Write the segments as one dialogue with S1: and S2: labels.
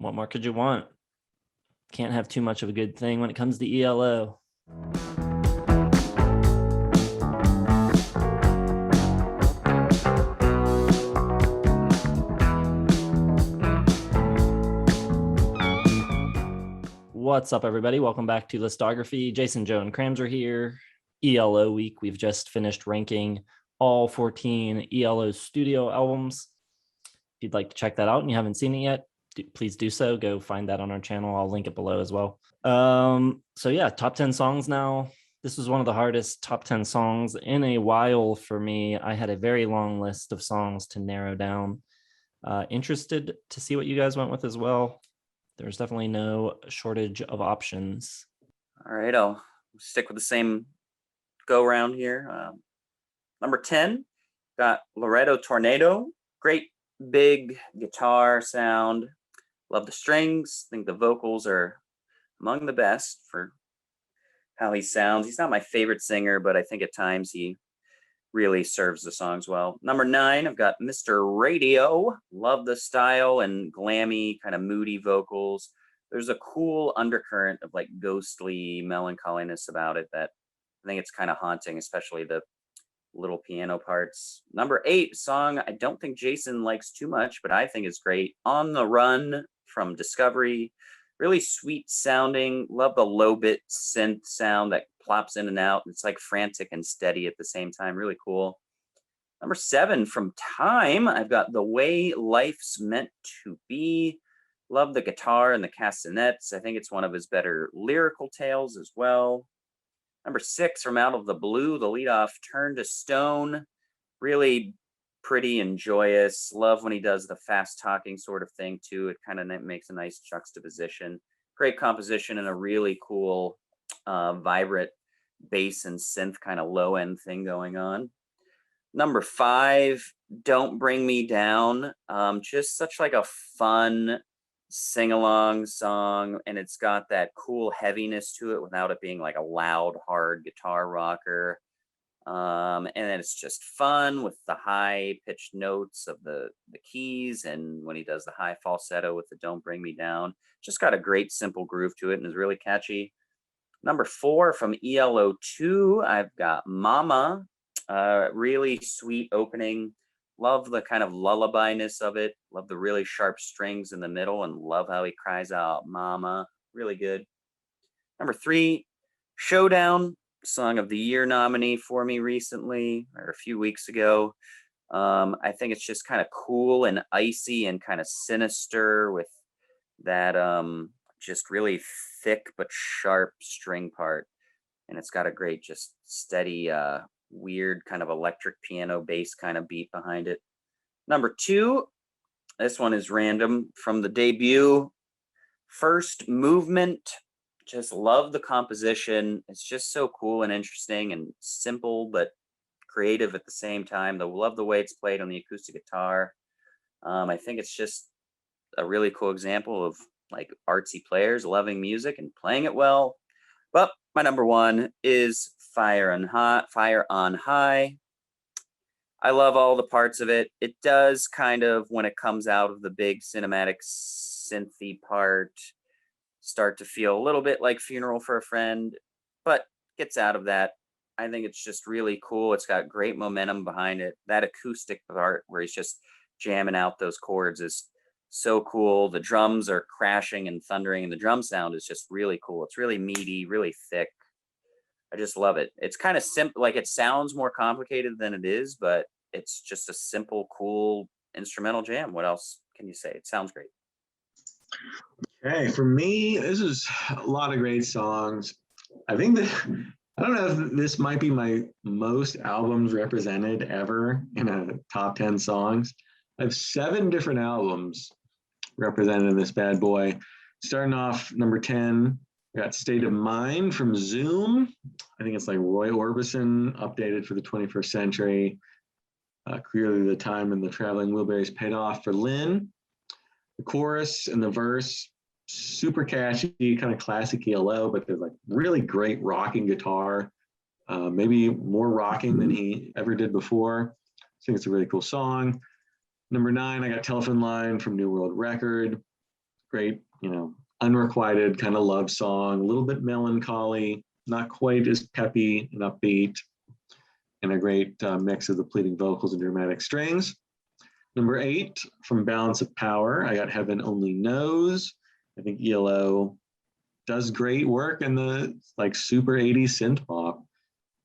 S1: What more could you want? Can't have too much of a good thing when it comes to ELO. What's up, everybody? Welcome back to Listography. Jason, Joe, and Krams are here. ELO week. We've just finished ranking all 14 ELO studio albums. If you'd like to check that out and you haven't seen it yet, please do so. Go find that on our channel. I'll link it below as well. So yeah, top 10 songs now. This was one of the hardest top 10 songs in a while for me. I had a very long list of songs to narrow down. Interested to see what you guys went with as well. There's definitely no shortage of options.
S2: All right, I'll stick with the same go round here. Number 10, got Laredo Tornado. Great big guitar sound. Love the strings. I think the vocals are among the best for how he sounds. He's not my favorite singer, but I think at times he really serves the songs well. Number 9, I've got Mr. Radio. Love the style and glammy, kind of moody vocals. There's a cool undercurrent of like ghostly melancholiness about it that I think it's kind of haunting, especially the little piano parts. Number 8, song I don't think Jason likes too much, but I think is great. On the Run from Discovery. Really sweet sounding. Love the low bit synth sound that plops in and out. It's like frantic and steady at the same time. Really cool. Number 7, from Time, I've got The Way Life's Meant to Be. Love the guitar and the castanets. I think it's one of his better lyrical tales as well. Number 6, from Out of the Blue, the leadoff, Turn to Stone. Really pretty and joyous. Love when he does the fast talking sort of thing too. It kind of makes a nice juxtaposition. Great composition and a really cool vibrant bass and synth kind of low end thing going on. Number 5, Don't Bring Me Down. Just such like a fun sing-along song, and it's got that cool heaviness to it without it being like a loud, hard guitar rocker. And then it's just fun with the high-pitched notes of the keys, and when he does the high falsetto with the Don't Bring Me Down. Just got a great simple groove to it and is really catchy. Number 4, from ELO 2, I've got Mama. Really sweet opening. Love the kind of lullaby-ness of it. Love the really sharp strings in the middle and love how he cries out, Mama. Really good. Number 3, Showdown, Song of the Year nominee for me recently, or a few weeks ago. I think it's just kind of cool and icy and kind of sinister with that just really thick but sharp string part. And it's got a great, just steady, weird kind of electric piano bass kind of beat behind it. Number 2, this one is random, from the debut, First Movement. Just love the composition. It's just so cool and interesting and simple but creative at the same time. Love the way it's played on the acoustic guitar. I think it's just a really cool example of like artsy players loving music and playing it well. But my number 1 is Fire on High. I love all the parts of it. It does kind of, when it comes out of the big cinematic synthy part, start to feel a little bit like Funeral for a Friend, but gets out of that. I think it's just really cool. It's got great momentum behind it. That acoustic part where he's just jamming out those chords is so cool. The drums are crashing and thundering, and the drum sound is just really cool. It's really meaty, really thick. I just love it. It's kind of simple, like it sounds more complicated than it is, but it's just a simple, cool instrumental jam. What else can you say? It sounds great.
S3: Okay, for me, this is a lot of great songs. I think that, I don't know if this might be my most albums represented ever in a top 10 songs. I have 7 different albums represented in this bad boy. Starting off, number 10, we got State of Mind from Zoom. I think it's like Roy Orbison, updated for the 21st century. Clearly the time and the traveling Wilburys paid off for Lynn. The chorus and the verse, super catchy, kind of classic ELO, but there's like really great rocking guitar, maybe more rocking than he ever did before. I think it's a really cool song. Number 9, I got Telephone Line from New World Record. great, unrequited kind of love song, a little bit melancholy, not quite as peppy and upbeat, and a great mix of the pleading vocals and dramatic strings. Number 8, from Balance of Power, I got Heaven Only Knows. I think ELO does great work in the like super 80s synth pop.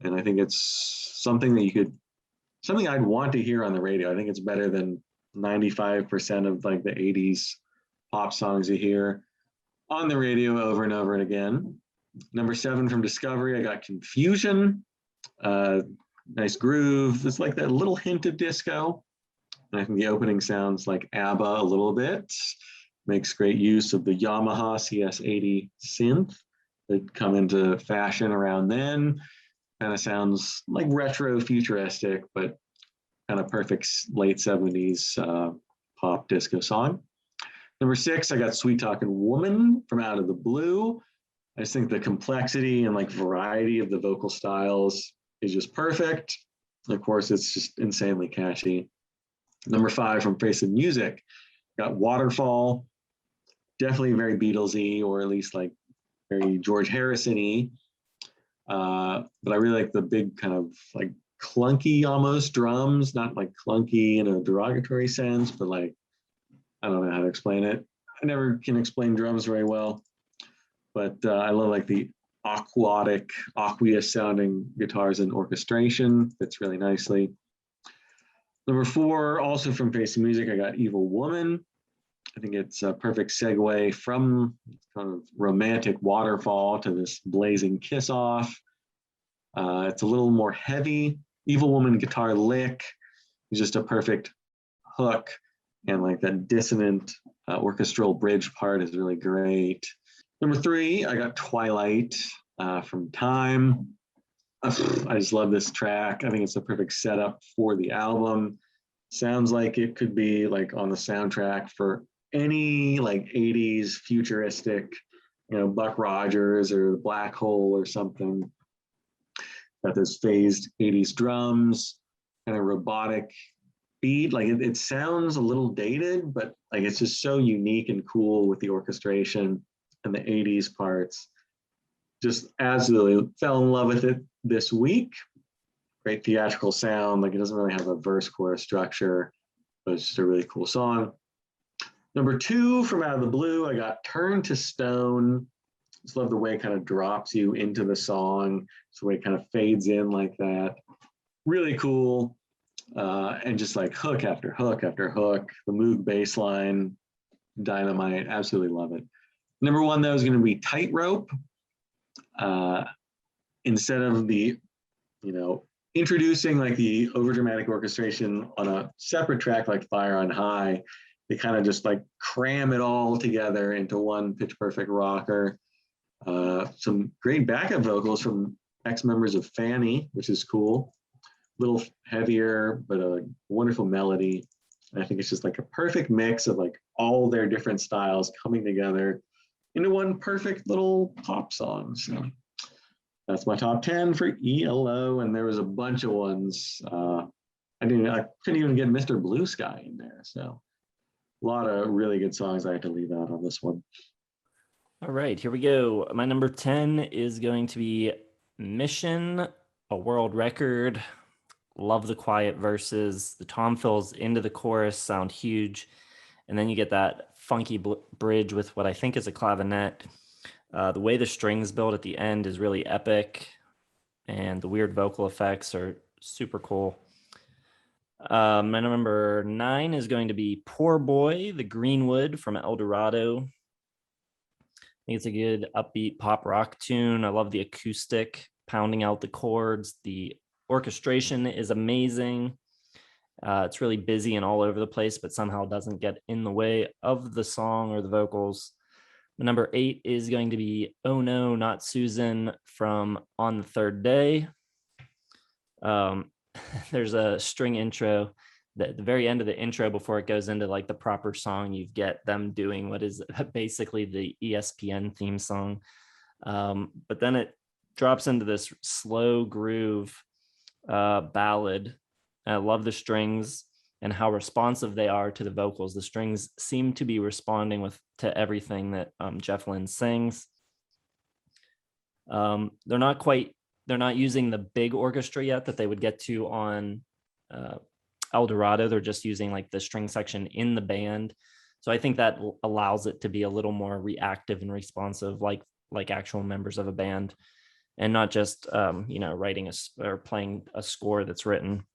S3: And I think it's something I'd want to hear on the radio. I think it's better than 95% of like the 80s pop songs you hear on the radio over and over and again. Number 7 from Discovery, I got Confusion. Nice groove. It's like that little hint of disco. And I think the opening sounds like ABBA a little bit. Makes great use of the Yamaha CS80 synth that come into fashion around then. Kind of sounds like retro futuristic, but kind of perfect late 70s pop disco song. Number 6, I got Sweet Talking Woman from Out of the Blue. I just think the complexity and like variety of the vocal styles is just perfect. Of course, it's just insanely catchy. Number 5 from Face of Music, got Waterfall. Definitely very Beatles-y, or at least like very George Harrison-y. But I really like the big kind of like clunky almost drums, not like clunky in a derogatory sense, but like, I don't know how to explain it. I never can explain drums very well, but I love like the aqueous sounding guitars and orchestration. Fits really nicely. Number 4, also from Face of Music, I got Evil Woman. I think it's a perfect segue from kind of romantic waterfall to this blazing kiss off. It's a little more heavy. Evil Woman guitar lick is just a perfect hook, and like that dissonant orchestral bridge part is really great. Number 3, I got Twilight from Time. I just love this track. I think it's a perfect setup for the album. Sounds like it could be like on the soundtrack for any like 80s futuristic, Buck Rogers or the Black Hole or something. Got those phased 80s drums, kind of robotic beat. Like it sounds a little dated, but like it's just so unique and cool with the orchestration and the 80s parts. Just absolutely fell in love with it this week. Great theatrical sound. Like it doesn't really have a verse chorus structure, but it's just a really cool song. Number 2 from Out of the Blue, I got Turn to Stone. Just love the way it kind of drops you into the song. It's the way it kind of fades in like that. Really cool. And just like hook after hook after hook. The Moog bass line, dynamite. Absolutely love it. Number 1, though, is going to be Tightrope. Instead of the, introducing like the overdramatic orchestration on a separate track like Fire on High, they kind of just like cram it all together into one pitch perfect rocker. Some great backup vocals from ex-members of Fanny, which is cool. A little heavier, but a wonderful melody. And I think it's just like a perfect mix of like all their different styles coming together into one perfect little pop song. So that's my top 10 for ELO, and there was a bunch of ones. I couldn't even get Mr. Blue Sky in there. So a lot of really good songs I had to leave out on this one.
S1: All right, here we go. My number 10 is going to be Mission, a world record. Love the quiet verses. The tom fills into the chorus sound huge. And then you get that funky bridge with what I think is a clavinet. The way the strings build at the end is really epic. And the weird vocal effects are super cool. My number 9 is going to be Poor Boy, the Greenwood from El Dorado. I think it's a good upbeat pop rock tune. I love the acoustic pounding out the chords. The orchestration is amazing. It's really busy and all over the place, but somehow doesn't get in the way of the song or the vocals. My number 8 is going to be Oh No, Not Susan from On the Third Day. There's a string intro at the very end of the intro before it goes into like the proper song. You get them doing what is basically the ESPN theme song. But then it drops into this slow groove ballad. I love the strings and how responsive they are to the vocals. The strings seem to be responding to everything that Jeff Lynne sings. They're not using the big orchestra yet that they would get to on El Dorado. They're just using like the string section in the band. So I think that allows it to be a little more reactive and responsive, like actual members of a band, and not just writing or playing a score that's written.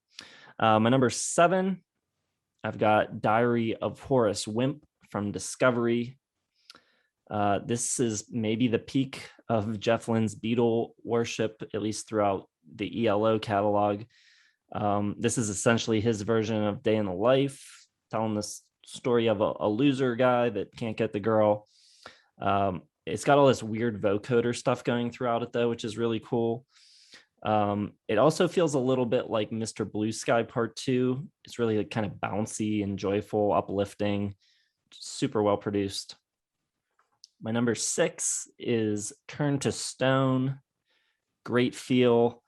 S1: My number 7, I've got Diary of Horace Wimp from Discovery. This is maybe the peak of Jeff Lynne's Beatle worship, at least throughout the ELO catalog. This is essentially his version of Day in the Life, telling this story of a loser guy that can't get the girl. It's got all this weird vocoder stuff going throughout it, though, which is really cool. It also feels a little bit like Mr. Blue Sky Part 2. It's really kind of bouncy and joyful, uplifting, super well produced. My number 6 is Turn to Stone. Great feel.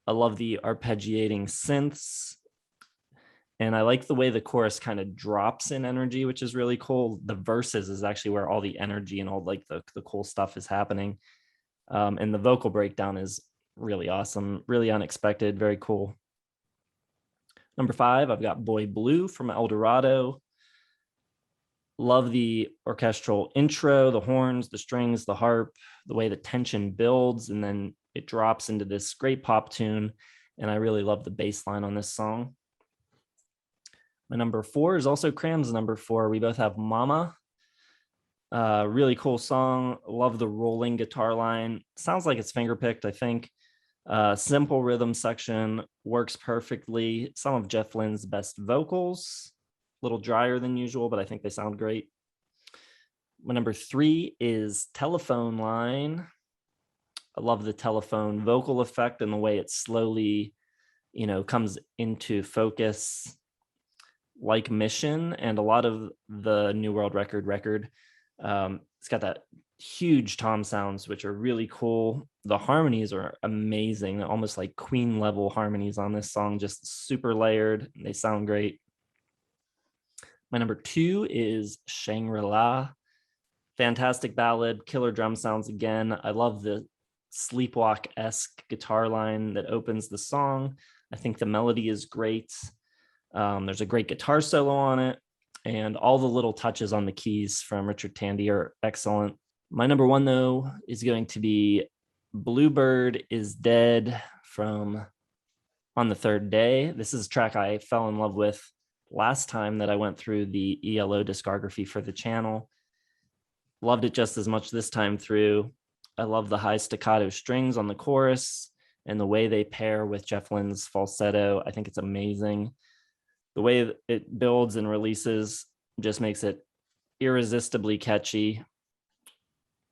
S1: I love the arpeggiating synths. And I like the way the chorus kind of drops in energy, which is really cool. The verses is actually where all the energy and all like the cool stuff is happening. And the vocal breakdown is really awesome, really unexpected, very cool. Number 5, I've got Boy Blue from El Dorado. Love the orchestral intro, the horns, the strings, the harp, the way the tension builds, and then it drops into this great pop tune. And I really love the bass line on this song. My number 4 is also Cram's number 4. We both have Mama. Really cool song. Love the rolling guitar line. Sounds like it's fingerpicked, I think. Simple rhythm section, works perfectly. Some of Jeff Lynne's best vocals. A little drier than usual, but I think they sound great. My number 3 is Telephone Line. I love the telephone vocal effect and the way it slowly, comes into focus, like Mission and a lot of the New World Record. It's got that huge tom sounds, which are really cool. The harmonies are amazing, almost like Queen level harmonies on this song, just super layered. They sound great. My number 2 is Shangri-La. Fantastic ballad, killer drum sounds again. I love the sleepwalk-esque guitar line that opens the song. I think the melody is great. There's a great guitar solo on it, and all the little touches on the keys from Richard Tandy are excellent. My number 1, though, is going to be Bluebird is Dead from On the Third Day. This is a track I fell in love with last time that I went through the ELO discography for the channel. Loved it just as much this time through. I love the high staccato strings on the chorus and the way they pair with Jeff Lynne's falsetto. I think it's amazing. The way it builds and releases just makes it irresistibly catchy.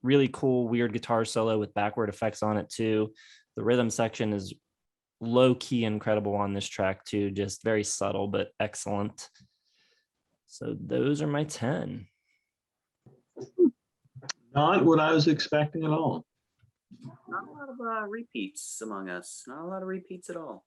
S1: Really cool, weird guitar solo with backward effects on it too. The rhythm section is low-key incredible on this track too, just very subtle but excellent. So those are my 10.
S3: Not what I was expecting at all.
S2: Not a lot of repeats among us. Not a lot of repeats at all.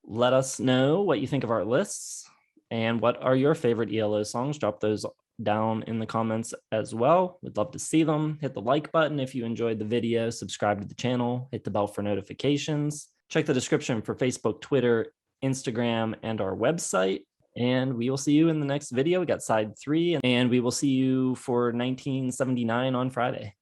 S1: Let us know what you think of our lists and what are your favorite ELO songs. Drop those down in the comments as well. We'd love to see them. Hit the like button if you enjoyed the video, subscribe to the channel, hit the bell for notifications. Check the description for Facebook, Twitter, Instagram, and our website. And we will see you in the next video. We got side 3, and we will see you for 1979 on Friday.